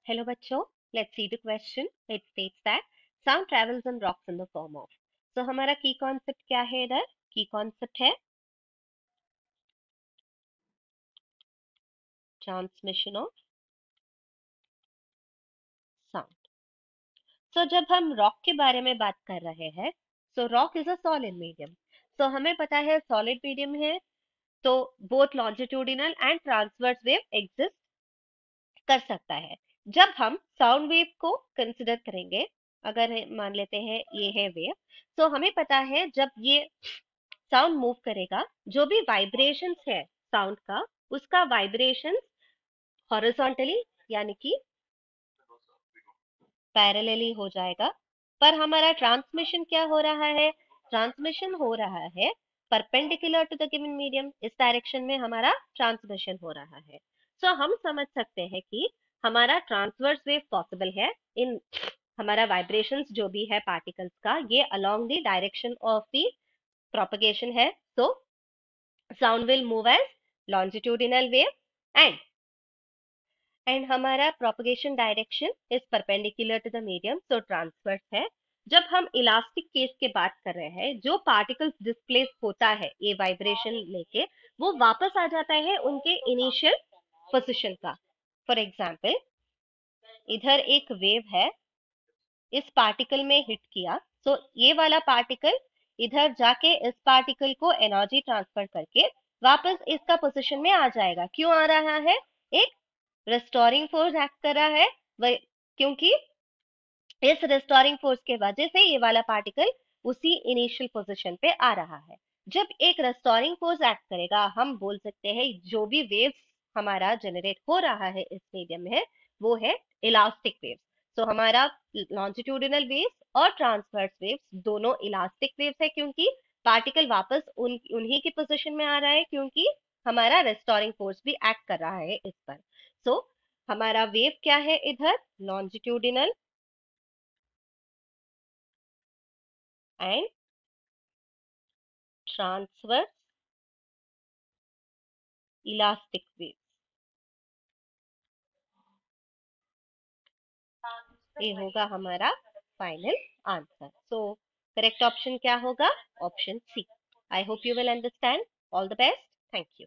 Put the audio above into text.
Hello बच्चों, let's see the question. It states that sound travels on rocks in the form of. So हमारा key concept क्या है इधर? Key concept है transmission of sound. So जब हम rock के बारे में बात कर रहे हैं, so rock is a solid medium. So हमें पता है solid medium है, तो both longitudinal and transverse wave exist कर सकता है. जब हम साउंड वेव को कंसिडर करेंगे, अगर मान लेते हैं ये है वेव, तो हमें पता है जब ये साउंड मूव करेगा, जो भी वाइब्रेशंस है साउंड का, उसका वाइब्रेशंस हॉरिजॉन्टली यानी कि पैरेलली हो जाएगा. पर हमारा ट्रांसमिशन क्या हो रहा है? ट्रांसमिशन हो रहा है perpendicular to the given medium. इस डायरेक्शन में हमारा ट्रांसमिशन हो रहा है. सो हम समझ सकते हैं कि हमारा ट्रांसवर्स वेव पॉसिबल है इन हमारा वाइब्रेशंस जो भी है पार्टिकल्स का, ये along the direction of the propagation है. सो sound will move as longitudinal wave and हमारा propagation direction is perpendicular to the medium, so transverse है. जब हम इलास्टिक केस के बात कर रहे हैं, जो पार्टिकल्स डिस्प्लेस होता है ये वाइब्रेशन लेके, वो वापस आ जाता है उनके इनिशियल पोजीशन का. फॉर एग्जांपल, इधर एक वेव है, इस पार्टिकल में हिट किया, तो ये वाला पार्टिकल इधर जाके इस पार्टिकल को एनर्जी ट्रांसफर करके वापस इसका पोजीशन में आ जाएगा. क्यों आ रहा है? एक रेस्टोरिंग फोर्स एक्ट कर रहा है. क्योंकि इस रेस्टोरिंग फोर्स के वजह से ये वाला पार्टिकल उसी इनिशियल पोजीशन पे आ रहा है. जब एक रेस्टोरिंग फोर्स एक्ट करेगा, हम बोल सकते हैं जो भी वेव्स हमारा जनरेट हो रहा है इस मीडियम में, वो है इलास्टिक वेव्स. तो हमारा लॉन्जिट्यूडिनल वेव्स और ट्रांसवर्स वेव्स दोनों इलास्टिक वेव्स है, क्योंकि पार्टिकल वापस उन्हीं की पोजीशन में आ रहा है, क्योंकि हमारा रेस्टोरिंग फोर्स भी एक्ट कर रहा है इस पर. सो हमारा वेव क्या है इधर? Longitudinal and transverse elastic wave. ये होगा हमारा final answer. So correct option क्या होगा? Option C. I hope you will understand. All the best. Thank you.